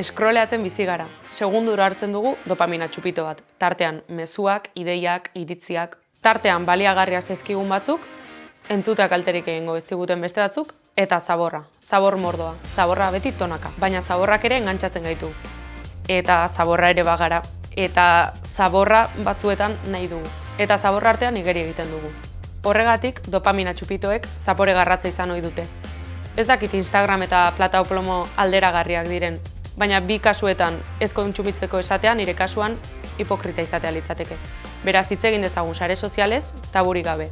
Eskroleatzen bizi gara. Segundura hartzen dugu dopamina txupito bat. Tartean mezuak, ideiak, iritziak. Tartean baliagarria zaizkigun batzuk, entzutea kalterik egingo ez diguten beste batzuk, eta zaborra. Zabor mordoa. Zaborra beti tonaka. Baina zaborrak ere engantzatzen gaitu. Eta zaborra ere bagara. Eta zaborra batzuetan nahi dugu. Eta zaborra artean igeri egiten dugu. Horregatik, dopamina txupitoek zapore garratza izan ohi dute. Ez dakit Instagram eta plata o plomo alderagarriak diren, baina bi kasuetan ez kontsumitzeko esatean nire kasuan hipokrita izatea litzateke. Beraz hitz egin dezagun sare sozialez, taburik gabe.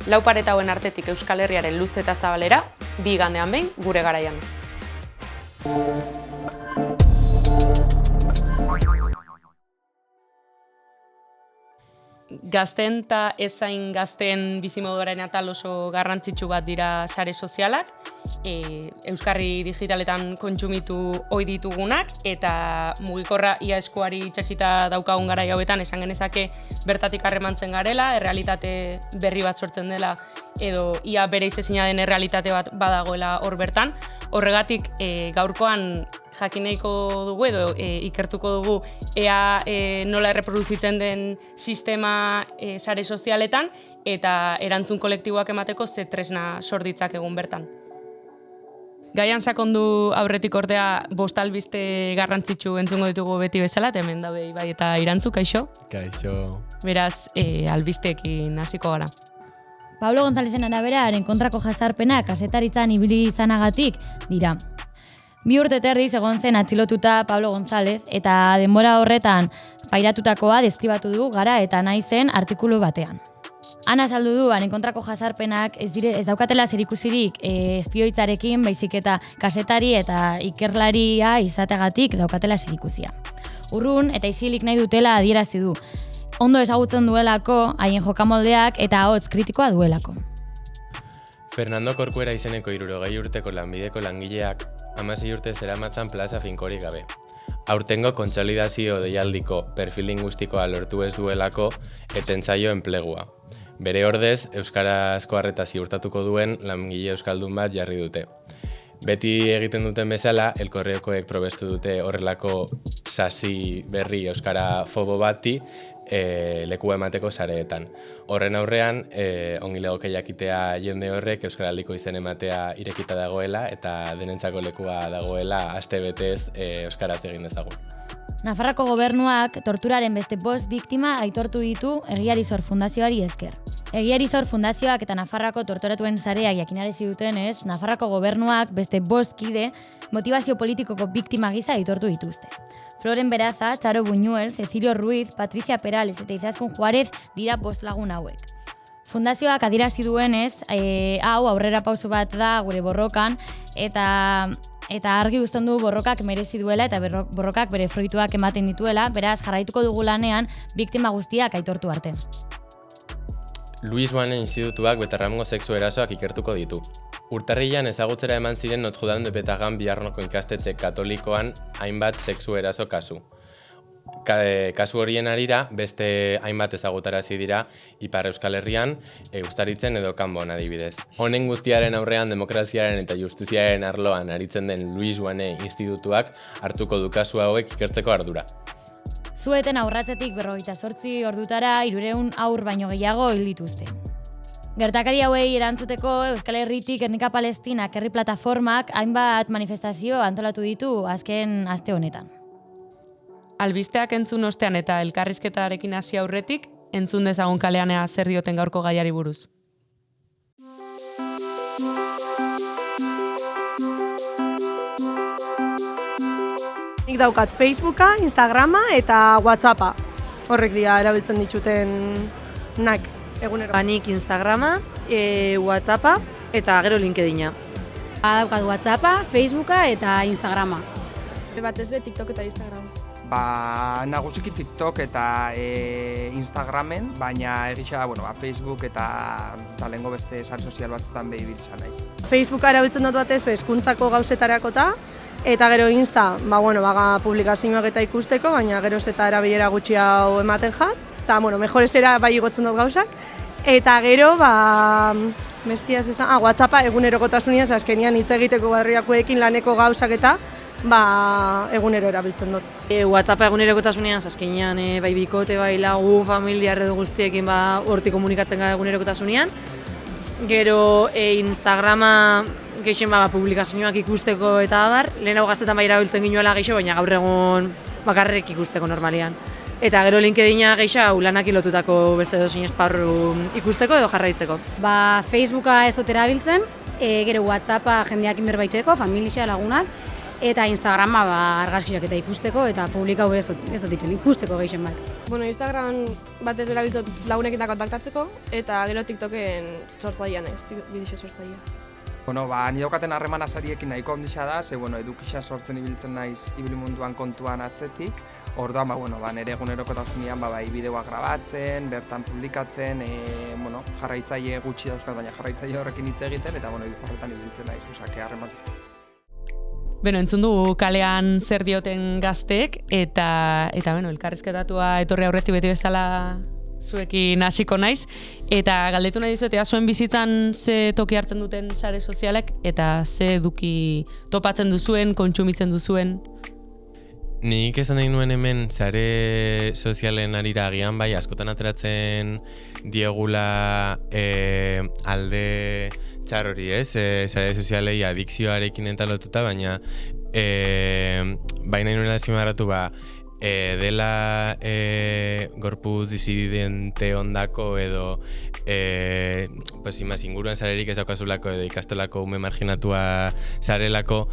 Lau pareta hauen artetik Euskal Herriaren luze eta zabalera, bi igandean behin gure garaian. Gazten eta ezain gazten bizimoduaren atal oso garrantzitsu bat dira sare sozialak, euskarri digitaletan kontsumitu ohi ditugunak, eta mugikorra ia eskuari itsatsita daukagun garai hauetan esan genezake bertatik harremantzen garela, errealitate berri bat sortzen dela, edo ia bereizezina den errealitate bat badagoela hor bertan. Horregatik gaurkoan jakin nahiko dugu edo ikertuko dugu ea nola erreproduzitzen den sistema sare sozialetan eta erantzun kolektiboak emateko ze tresna sor ditzakegun bertan. Gaian sakondu aurretik ordea bost albiste garrantzitsu entzungo ditugu beti bezala, eta hemen daude Ibai eta Irantzu, kaixo? Kaixo. Beraz, albisteekin hasiko gara. Pablo Gonzalezen arabera, haren kontrako jazarpenak kazetaritzan ibili izanagatik dira. 2 urte terdiz egon zen atxilotuta Pablo González eta denbora horretan pairatutakoa deskribatu du Gara eta Naizen artikulu batean. Han azaldu du haren kontrako jazarpenak ez daukatela zerikusirik espioitzarekin, baizik eta kazetari eta ikerlaria izategatik daukatela zerikusia. Urrun eta isilik nahi dutela adierazi du. Ondo ezagutzen duelako, haien jokamoldeak eta ahots kritikoa duelako. Fernando Corcuera izeneko 60 urteko lanbideko langileak 16 urte zeramatzan plaza finkorik gabe. Aurtengo kontsolidazio deialdiko perfil linguistikoa lortu ez duelako etentzaio enplegua. Bere ordez, euskarazko arreta ziurtatuko duen langile euskaldun bat jarri dute. Beti egiten duten bezala, El Correokoek probestu dute horrelako sasi berri euskara fobo bati lekua emateko sareetan. Horren aurrean, ongi legoke jakitea jende horrek euskaraldiko izen ematea irekita dagoela eta denentzako lekua dagoela aste betez euskaraz egin dezagun. Nafarroako gobernuak torturaren beste 5 biktima aitortu ditu Egiari Zor Fundazioari esker. Egiari Zor Fundazioak eta Nafarroako torturatuen sareak jakinarazi dutenez, Nafarroako gobernuak beste 5 kide motivazio politikoko biktima gisa aitortu dituzte. Floren Beraza, Txaro Buñuel, Cecilio Ruiz, Patricia Perales eta Izaskun Juarez dira 5 lagun hauek. Fundazioak adierazi duenez, hau aurrera pauso bat da gure borrokan, eta argi uzten du borrokak merezi duela eta borrokak bere fruituak ematen dituela, beraz jarraituko dugu lanean biktima guztiak aitortu arte. Luis Buane Institutuak Beterramongo sexu erasoak ikertuko ditu. Urtarrilean ezagutzera eman ziren Notre Dame de Petagan Biarnoko ikastetxe katolikoan hainbat sexu eraso kasu. Kasu horien arira, beste hainbat ezagutarazi dira Ipar Euskal Herrian, Uztaritzen edo Kanbon adibidez. Honen guztiaren aurrean demokraziaren eta justiziaren arloan aritzen den Luis Buane Institutuak hartuko du kasu hauek ikertzeko ardura. Zueten aurratzetik 48 ordutara 300 haur baino gehiago hil dituzte. Gertakari hauei erantzuteko Euskal Herritik Gernika Palestinak herri plataformak hainbat manifestazio antolatu ditu azken aste honetan. Albisteak entzun ostean eta elkarrizketarekin hasi aurretik, entzun dezagun kalean ea zer dioten gaurko gaiari buruz. Nik daukat Facebooka, Instagrama eta Whatsappa. Horrek dira erabiltzen ditutenak egunero. Nik Instagrama, Whatsappa eta gero LinkedIna. Daukat Whatsappa, Facebooka eta Instagrama. Batez ere TikTok eta Instagram. Nagusiki TikTok eta Instagramen, baina egisa Facebook eta talengo beste sare sozial batzutan behi izan naiz. Facebooka erabiltzen dut batez hezkuntzako gauzetarakota, eta gero Insta, publikazioak eta ikusteko, baina gero eta erabilera gutxi hau ematen jat, eta mejorezera bai igotzen dut gauzak. Eta gero, WhatsAppa egunerokotasunean, azkenian hitz egiteko barriakoekin laneko gauzak eta egunero erabiltzen dut. WhatsApp egunerokotasunean, azkenean bai bikote, bai lagun, familia, erredu guztiekin hortik komunikatzen gara egunerokotasunean. Gero Instagrama gehien publikazioak ikusteko eta abar, lehenago gaztetan bai erabiltzen ginuela geixo, baina gaur egun bakarrik ikusteko normalian. Eta gero LinkedIna gehiago lanak lotutako beste edozein esparru ikusteko edo jarraitzeko. Facebooka ez dut erabiltzen, gero WhatsAppa jendeak inberbaitzeko, familia, lagunak, eta Instagrama argazkiak eta ikusteko, eta publikau ez dut itzen, ikusteko gehien bat. Instagram batez berabiltzot lagunekin kontaktatzeko, eta gero TikToken sortzailean ez, bideo sortzailea. Ni daukaten harreman asariekin nahiko ondisa da, edukisa sortzen ibiltzen naiz ibilimunduan kontuan atzetik. Orduan, nire egunerokotasunean bideoak grabatzen, bertan publikatzen, jarraitzaile gutxi dauzkat, baina jarraitzaile horrekin hitz egiten, eta horretan ibiltzen naiz, harreman. Entzun dugu kalean zer dioten gazteek, eta elkarrizketatua etorri aurretik beti bezala zuekin hasiko naiz, eta galdetu nahi dizuet, zuen bizitzan ze toki hartzen duten sare sozialek, eta ze eduki topatzen duzuen, kontsumitzen duzuen? Nik esan nahi nuen hemen sare sozialen arira agian askotan ateratzen diegula alde txar hori, sare sozialei adikzioarekin eta lotuta, baina nahi nuen azpimarratu dela gorpuz disidente ondako edo inguruan sarerik ez daukazulako edo ikastolako ume marginatua sarelako,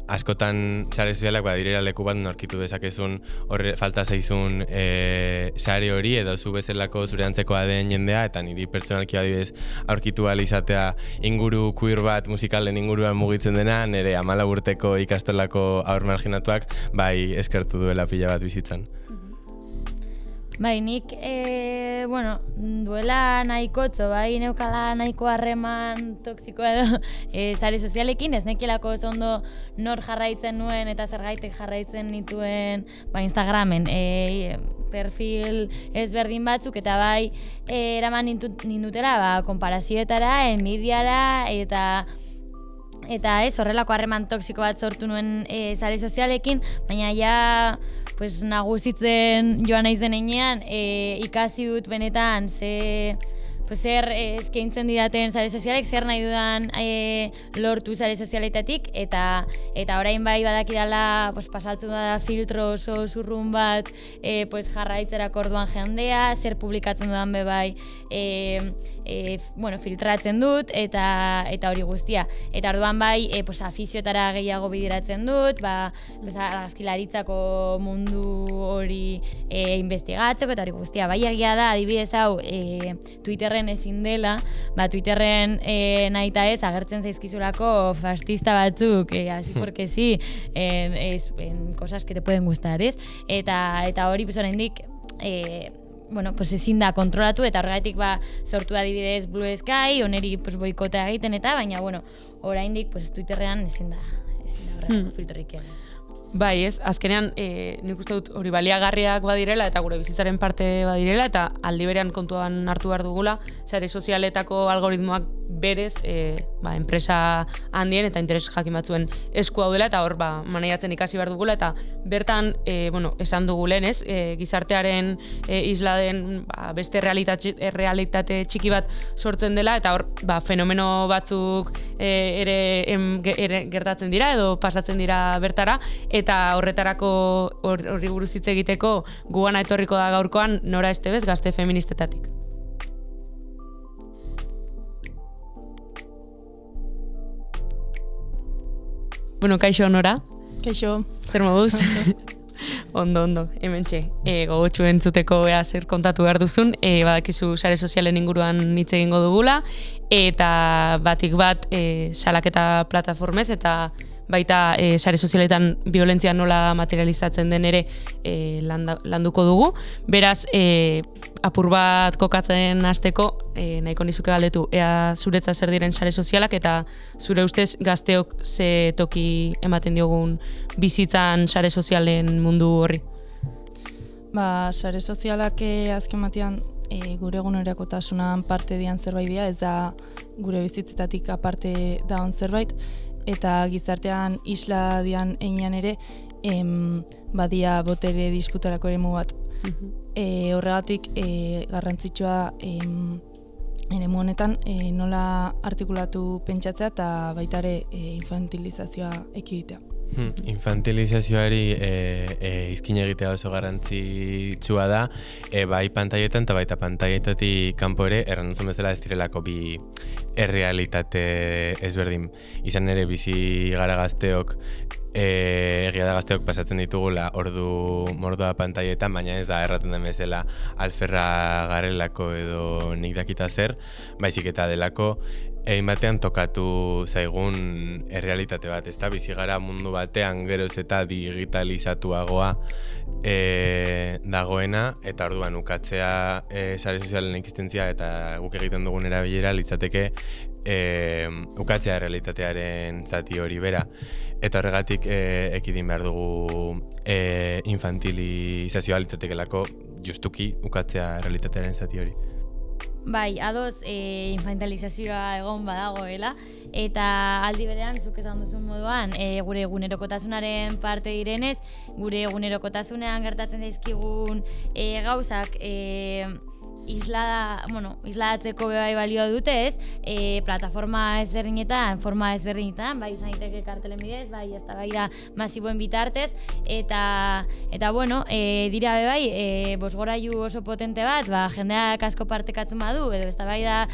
askotan sare sozialak direla leku bat norkitu dezakezun falta zaizun sare hori edo zu bezalako zure antzekoa den jendea, eta niri pertsonalki adibidez aurkitu ahal izatea inguru queer bat musikalen inguruan mugitzen dena, nire 14 urteko ikastolako haur marginatuak eskertu duela pila bat bizitzan. Nik, duela nahikotzo, neukala nahiko harreman toksikoa edo sare sozialekin, ez nekielako ez ondo nor jarraitzen nuen eta zergaitek jarraitzen nituen Instagramen perfil ezberdin batzuk, eta eraman nindutera konparazioetara, enbidiara, eta horrelako harreman toksiko bat sortu nuen sare sozialekin, baina nagusitzen joan naizen enean, ikasi dut benetan zer eskaintzen didaten sare sozialek, zer nahi dudan lortu sare sozialetatik, eta orain badakidala pasatzen da filtro oso zurrun bat jarraitzerak orduan jendea, zer publikatzen dudan filtratzen dut, eta hori guztia. Eta orduan afizioetara gehiago bideratzen dut, argazkilaritzako mundu hori investigatzeko, eta hori guztia. Egia da, adibidez hau, Twitterren ezin dela, Twitterren nahita ez, agertzen zaizkizulako fascista batzuk, así porque sí, en cosas que te pueden gustar, ez? Eta hori, oraindik, ezin da kontrolatu, eta horregatik sortu adibidez Blue Sky, oneri boikota egiten eta, baina oraindik Twitterrean ezin da horregatik filtrorik egin. Azkenean nik uste dut hori baliagarriak badirela eta gure bizitzaren parte badirela, eta aldi berean kontuan hartu behar dugula, sare sozialetako algoritmoak berez enpresa handien eta interes jakin batzuen esku daudela, eta hor maneiatzen ikasi behar dugula, eta bertan esan dugu lehen, gizartearen isla den beste realitate txiki bat sortzen dela, eta hor fenomeno batzuk ere gertatzen dira edo pasatzen dira bertara, eta horretarako horri buruz hitz egiteko gugana etorriko da gaurkoan Nora Estebez, Gazte Feministetatik. Kaixo, Nora? Kaixo. Zer moduz? Ondo, hementxe. Gogotsu entzuteko zer kontatu behar duzun, badakizu sare sozialen inguruan hitz egingo dugula, eta batik bat salaketa plataformez, eta baita sare sozialetan violentzia nola materializatzen den ere landuko dugu. Beraz, apur bat kokatzen hasteko, nahiko nizuke galdetu, ea zuretza zer diren sare sozialak, eta zure ustez gazteok ze toki ematen diogun bizitzan sare sozialen mundu horri? Sare sozialak azken batean gure egunerokotasunan parte dian zerbait dira, ez da gure bizitzetatik aparte daun zerbait. eta gizartean isla dian einean ere, badia botere disputarako eremu bat. Horregatik garrantzitsua eremu honetan nola artikulatu pentsatzea eta baita ere infantilizazioa ekiditea. Infantilizazioari izkin egitea oso garrantzitsua da, bai pantailetan eta baita pantailetatik kanpo ere, erran duzun bezala ez direlako bi errealitate ezberdin. Izan ere bizi gara gazteok, egia da gazteok pasatzen ditugula mordoa pantailetan, baina ez da erraten den bezala alferra garelako edo nik dakita zer, baizik eta delako egin batean tokatu zaigun errealitate bat, ezta bizi gara mundu batean geroz eta digitalizatuagoa dagoena, eta orduan ukatzea sare sozialen existentzia eta guk egiten dugun erabilera litzateke ukatzea errealitatearen zati hori bera. Eta horregatik ekidin behar dugu infantilizazioa litzatekelako justuki ukatzea errealitatearen zati hori. Bai, adoz infantilizazioa egon badagoela, eta aldi berean, zuk esan duzun moduan, gure egunerokotasunaren parte direnez, gure egunerokotasunean gertatzen zaizkigun gauzak isladatzeko bai balio dute ez, plataforma ezberdinetan, forma ezberdinetan, bai izan daiteke kartelen bidez, bai eztabaida masiboen bitartez, eta bueno, dira bai, bosgorailu oso potente bat, jendeak asko partekatzen badu, edo eztabaida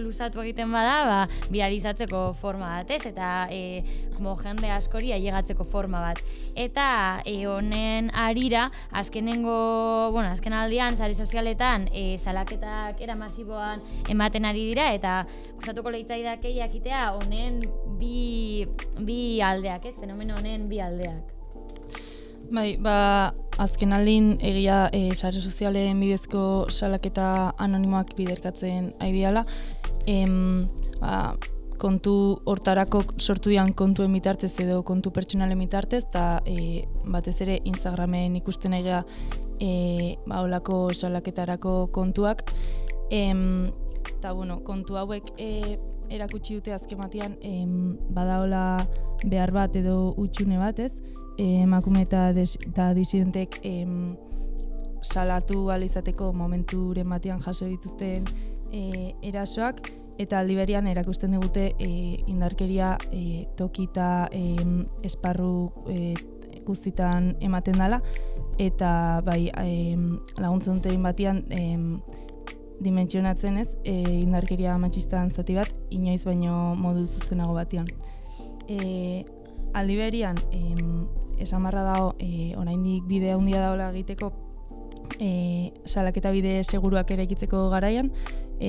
luzatu egiten bada, viralizatzeko forma bat ez, eta jende askori ailegatzeko forma bat. Eta honen harira, azken aldian, sare sozialetan, salaketak era masiboan ematen ari dira, eta gustatuko litzaidake jakitea honen bi aldeak, ez? Fenomeno honen bi aldeak. Bai, azken aldin egia sare sozialen bidezko salaketa anonimoak biderkatzen aidiala. Kontu hortarako sortu dian kontuen bitartez edo kontu pertsonalen bitartez, eta batez ere Instagramen ikusten egia olako salaketarako kontuak. Eta kontu hauek erakutsi dute azken batean badaola behar bat edo hutsune bat, ez? Emakume eta disidentek salatu ahal izateko momenturen batean jaso dituzten erasoak, eta aldi berean erakusten digute indarkeria toki eta esparru guztitan ematen dela, eta bai laguntzen duten batean dimentsionatzen ez indarkeria matxistan zati bat inoiz baino modu zuzenago batean. Aldi berean esan barra dago oraindik bide handia dagoela egiteko salaketa bide seguruak eraikitzeko garaian,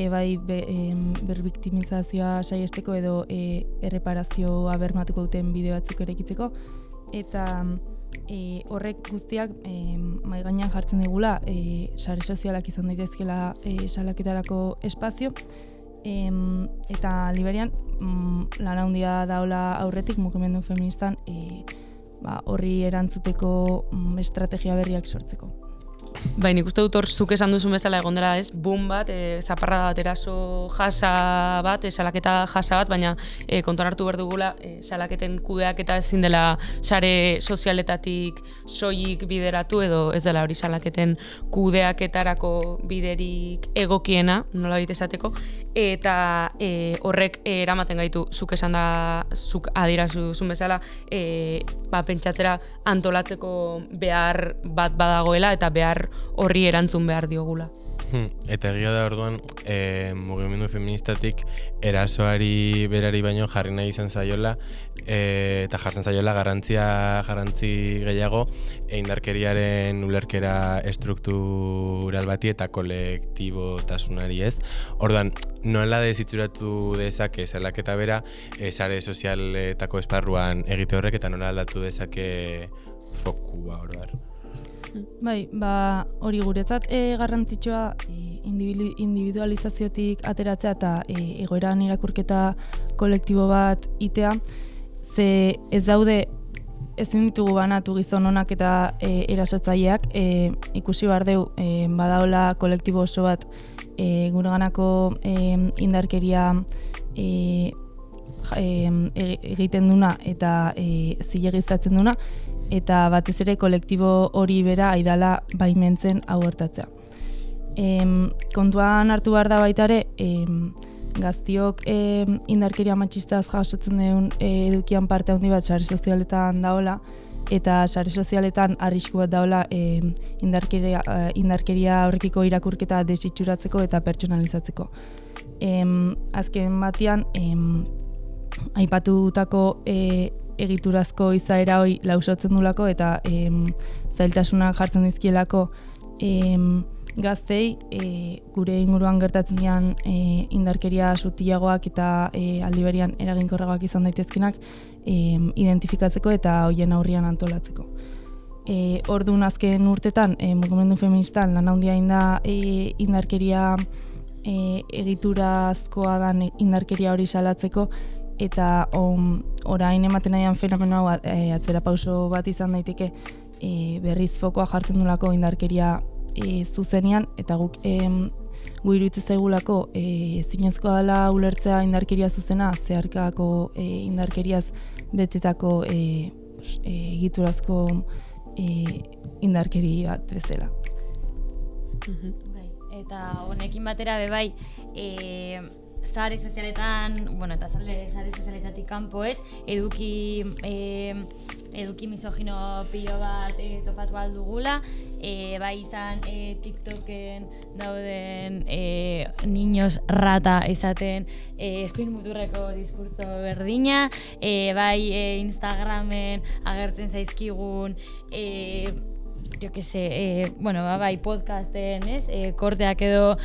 bai berbiktimizazioa saihesteko edo erreparazioa bermatuko duten bide batzuk eraikitzeko, eta horrek guztiak mahai gainean jartzen digula sare sozialak izan daitezkela salaketarako espazio, eta liberian lan handia daola aurretik mugimendu feministan horri erantzuteko estrategia berriak sortzeko. Bai, nik uste dut hor zuk esan duzun bezala egon dela, ez, boom bat, zaparrada bat, eraso jasa bat, salaketa jasa bat, baina kontuan hartu behar dugula, salaketen kudeaketa ezin dela sare sozialetatik soilik bideratu, edo ez dela hori salaketen kudeaketarako biderik egokiena, nola bait esateko, eta horrek eramaten gaitu zuk adierazu duzun bezala, pentsatzera antolatzeko behar bat badagoela, eta behar horri erantzun behar diogula. Eta egia da orduan, mugimendu feministatik erasoari berari baino jarri nahi izan zaiola, eta jartzen zaiola garrantzi gehiago indarkeriaren ulerkera estruktural bati eta kolektibotasunari, ez? Orduan, nola dezitzuratu dezake salaketa bera sare sozialetako esparruan egite horrek, eta nola aldatu dezake fokua oroar. Bai, hori guretzat garrantzitsua individualizaziotik ateratzea eta egoeran irakurketa kolektibo bat itea, ze ez daude ezin ditugu banatu gizon onak eta erasotzaileak, ikusi behar deu badaola kolektibo oso bat gureganako indarkeria egiten duna eta zilegiztatzen duna, eta batez ere kolektibo hori bera aidala baimentzen hau gertatzea. Kontuan hartu behar da baita ere, gaztiok indarkeria matxistaz jasotzen duen edukian parte handi bat sare sozialetan daola, eta sare sozialetan arrisku bat daola indarkeria aurrekiko irakurketa desitxuratzeko eta pertsonalizatzeko. Azken batean, aipatutako egiturazko izaera hori lausotzen dulako eta zailtasunak jartzen dizkielako gaztei gure inguruan gertatzen dian indarkeria sutiagoak eta aldi berean eraginkorragoak izan daitezkenak identifikatzeko eta hoien aurrian antolatzeko. Orduan azken urtetan mugimendu feministan lan handia da indarkeria egiturazkoa dan indarkeria hori salatzeko, eta orain ematen nahian fenomeno hau atzera pauso bat izan daiteke berriz fokoa jartzen dulako indarkeria zuzenean, eta guk iruditzen zaigulako ezinezkoa dela ulertzea indarkeria zuzena zeharkako indarkeriaz betetako egiturazko indarkeri bat bezala. Eta honekin batera bai, sare sozialetan, eta sare sozialetatik kanpo ez, eduki misogino pilo bat topatu aldugula, bai izan TikToken dauden niños rata izaten eskuin muturreko diskurtso berdina, bai Instagramen agertzen zaizkigun bai podcasten, korteak edo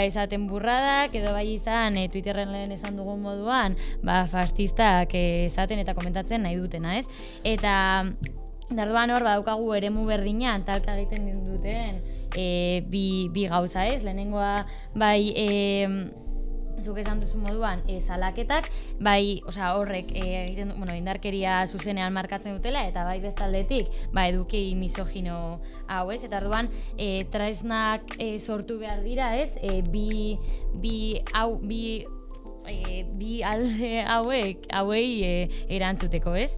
esaten burradak, edo bai izan Twitterren lehen esan dugun moduan, fascistak esaten eta komentatzen nahi dutena, ez? Eta darduan hor badaukagu eremu berdinean talka egiten duten bi gauza, ez? Lehenengoa bai zuk esan duzu moduan salaketak, bai, horrek egiten indarkeria zuzenean markatzen dutela, eta bai bestaldetik, eduki misogino hau, ez? Eta orduan tresnak sortu behar dira, ez? Bi alde hauei erantzuteko, ez?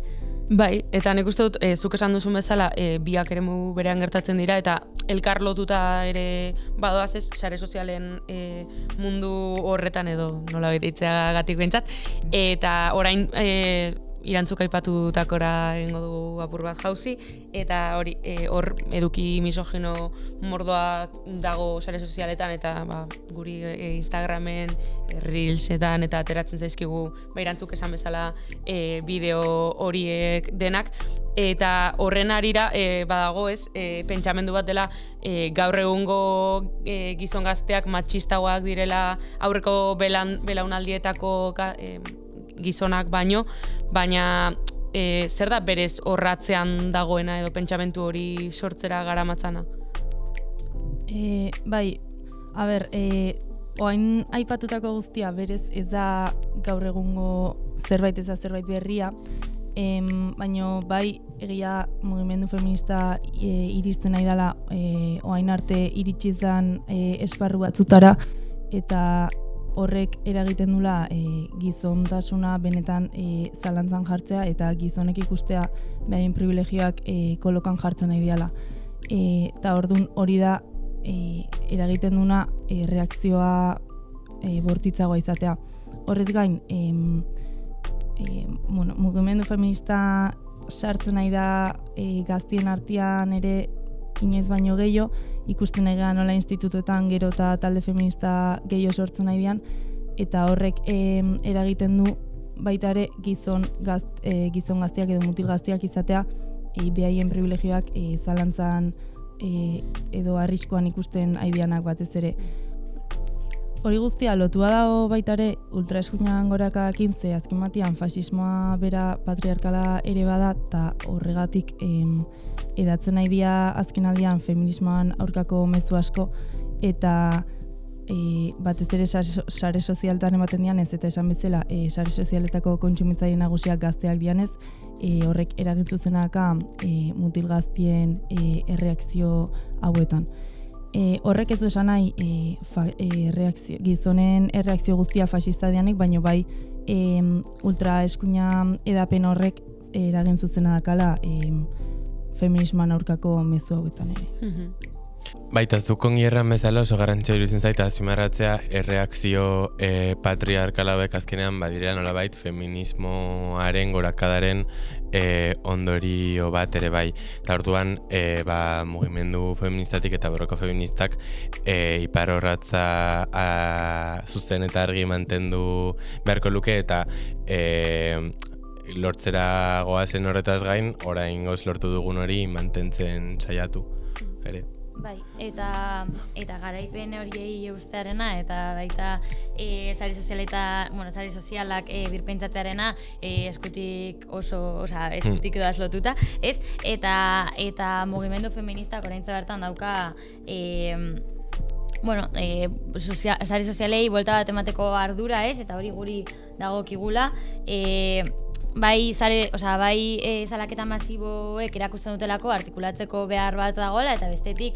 Bai, eta nik uste dut, zuk esan duzun bezala, biak eremu berean gertatzen dira, eta elkar lotuta ere badoaz ez, sare sozialen mundu horretan edo nola behitzea gatik behintzat, eta orain irantzuk aipatutakora egingo du apur bat jauzi, eta hori hor eduki misogino mordoa dago sare sozialetan, eta guri Instagramen, Reelsetan eta ateratzen zaizkigu irantzuk esan bezala bideo horiek denak, eta horren arira badago ez, pentsamendu bat dela gaur egungo gizon gazteak matxistagoak direla aurreko belaunaldietako gizonak baina zer da berez horratzean dagoena edo pentsamentu hori sortzera garamatzana? Bai, oain aipatutako guztia berez ez da gaur egungo zerbait ez da zerbait berria, baina bai egia mugimendu feminista iristen nahi dela oain arte iritsi izan esparru batzutara, eta horrek eragiten dula gizontasuna benetan zalantzan jartzea eta gizonek ikustea behaien privilegioak kolokan jartzen nahi diala. Eta orduan hori da eragiten duna reakzioa bortitzagoa izatea. Horrez gain, mugimendu feminista sartzen nahi da gaztien artean ere inoiz baino gehiago, ikusten nahi nola institutuetan gero eta talde feminista gehiago sortzen nahi dian, eta horrek eragiten du baita ere gizon gazteak edo mutil gazteak izatea behaien privilegioak zalantzan edo arriskoan ikusten aidianak batez ere. Hori guztia lotua dago baita ere ultraeskuinan gorakakin, ze azken batean fasismoa bera patriarkala ere bada, eta horregatik edatzen nahi dira azken aldian feminismoan aurkako mezu asko, eta batez ere sare sozialetan ematen dianez, eta esan bezala sare sozialetako kontsumitzaile nagusiak gazteak dianez, horrek eragin zuzenaka mutil gaztien erreakzio hauetan. Horrek ez du esan nahi gizonen erreakzio guztia fasista dianik, baina bai ultra eskuina edapen horrek eragin zuzena dakala feminismoan aurkako mezu hauetan ere. Baita, zuk ongi erran bezala oso garrantzia iruditzen zaita azpimarratzea erreakzio patriarkal hauek azkenean badira nolabait feminismoaren gorakadaren ondorio bat ere bai. Eta orduan mugimendu feministatik eta borroka feministak ipar horratza zuzen eta argi mantendu beharko luke eta lortzera goazen horretaz gain, oraingoz lortu dugun hori mantentzen saiatu ere. Bai, eta garaipen horiei eustearena eta baita sare sozialak birpentsatzearena eskutik eskutik doaz lotuta, ez? Eta mugimendu feministak oraintza bertan dauka sare sozialei buelta bat emateko ardura, ez? Eta hori guri dagokigula, bai salaketa masiboek erakusten dutelako artikulatzeko behar bat dagoela eta bestetik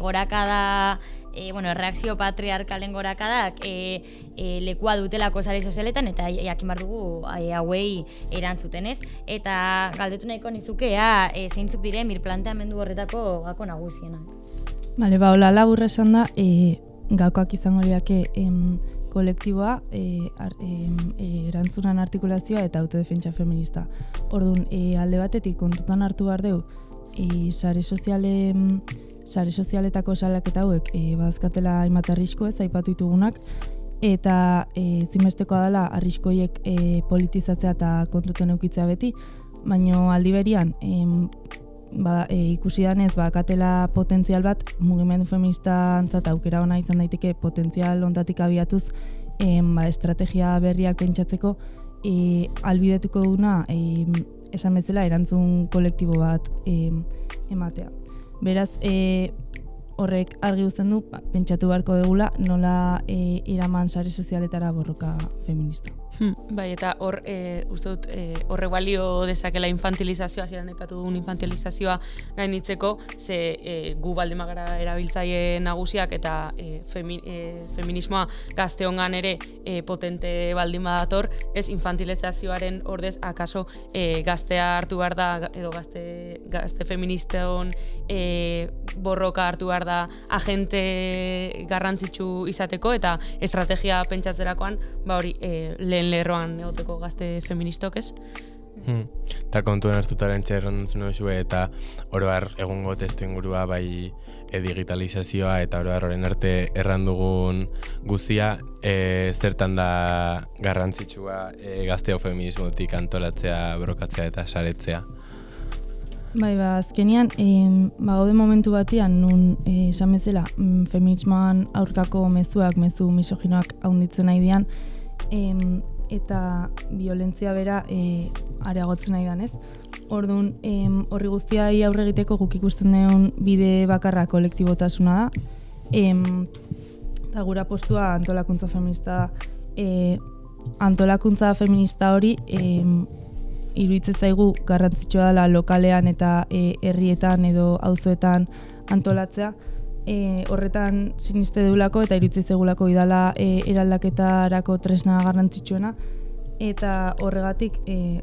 gorakada erreakzio patriarkalen gorakadak lekua dutelako sare sozialetan eta jakin behar dugu hauei erantzuten, ez? Eta galdetu nahiko nizukea zeintzuk diren birplanteamendu horretako gako nagusienak. Bale, hola laburra esan da, gakoak izango liake kolektiboa, erantzunan artikulazioa eta autodefentsa feminista. Orduan, alde batetik kontutan hartu behar dugu, sare sozialetako salaketa hauek bazkatela hainbat arrisko ez aipatu ditugunak, eta zinbestekoa dela arriskoiek politizatzea eta kontutan eukitzea beti, baina aldi berian ikusi danez bakatela potentzial bat mugimendu feminista antzat aukera ona izan daiteke potentzial ontatik abiatuz estrategia berriak pentsatzeko albidetuko duguna esan bezala erantzun kolektibo bat ematea. Beraz, horrek argi uzten du pentsatu beharko dugula nola iraman sare sozialetara borroka feminista. Bai, eta hor, uste dut, horre balio dezakela infantilizazioa, hasieran aipatu dugun infantilizazioa gainitzeko, ze gu baldemagara erabiltzaile nagusiak eta feminismoa gazteongan ere potente baldin badator, ez infantilizazioaren ordez, akaso gaztea hartu behar da, edo gazte feministeon borroka hartu behar da agente garrantzitsu izateko, eta estrategia pentsatzerakoan, hori, lehen lerroan egoteko gazte feministok, ez? Eta kontuen hartutaren txerrondun duzu eta oroar egungo testu ingurua bai digitalizazioa eta oroar horren arte errandugun guzia zertan da garrantzitsua gazteo feminismotik antolatzea, brokatzea eta saretzea. Bai, azkenean, gaude momentu batean, nun esan bezala, feminismoan aurkako mezu misoginoak haunditzen nahi dian, eta violentzia bera areagotzen nahi dan, ez? Orduan, horri guztiai aurre egiteko guk ikusten duen bide bakarra kolektibotasuna da, eta gura postua antolakuntza feminista da. Antolakuntza feminista hori, iruditzen zaigu garrantzitsua dela lokalean eta herrietan edo auzoetan antolatzea. Horretan siniste dugulako eta iruditzen zaigulako idala eraldaketarako tresna garrantzitsuena. Eta horregatik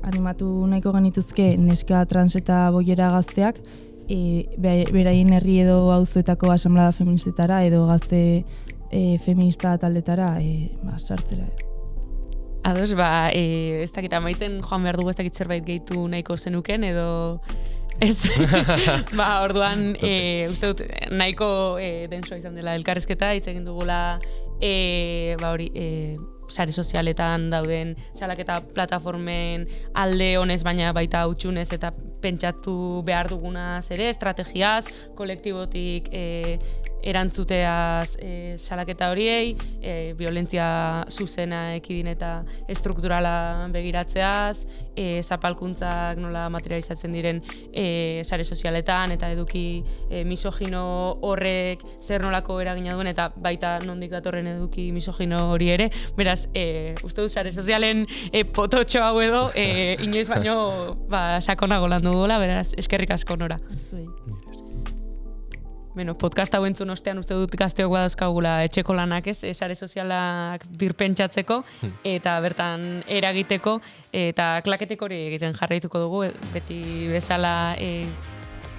animatu nahiko genituzke neska trans eta boiera gazteak beraien herri edo auzoetako asamblada feministetara edo gazte feminista taldetara sartzera. Ados, ez dakit amaitzen joan behar dugu ez dakit zerbait gehitu nahiko zenuken edo... Ez, orduan, uste dut, nahiko densoa izan dela elkarrizketa, hitz egin dugula, sare sozialetan dauden salaketa plataformen alde honez baina baita hutsunez eta pentsatu behar dugunaz ere, estrategiaz, kolektibotik erantzuteaz salaketa horiei, violentzia zuzena ekidin eta estrukturala begiratzeaz, zapalkuntzak nola materializatzen diren sare sozialetan eta eduki misogino horrek zer nolako eragina duen eta baita nondik datorren eduki misogino hori ere. Beraz, uste dut sare sozialen pototxo hau edo inoiz baino sakonago landu duela, beraz, eskerrik asko Nora. podcast hau entzun ostean uste dut gazteok badauzkagula etxeko lanak sare sozialak birpentsatzeko eta bertan eragiteko eta klaketik hori egiten jarraituko dugu beti bezala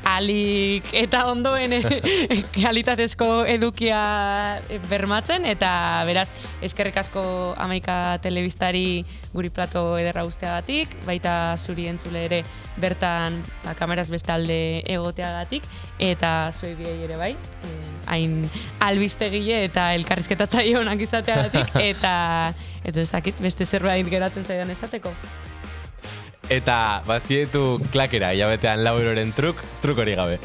alik eta ondoen kalitatezko edukia bermatzen eta beraz eskerrik asko Hamaika telebistari guri plato ederra usteagatik, baita zuri entzule ere bertan kameraz bestalde egoteagatik eta zuei biei ere bai, hain albistegile eta elkarrizketatzaile onak izateagatik eta ez dakit beste zerbait geratzen zaidan esateko. Eta bazietu klakera hilabetean 4 euroren truk hori gabe.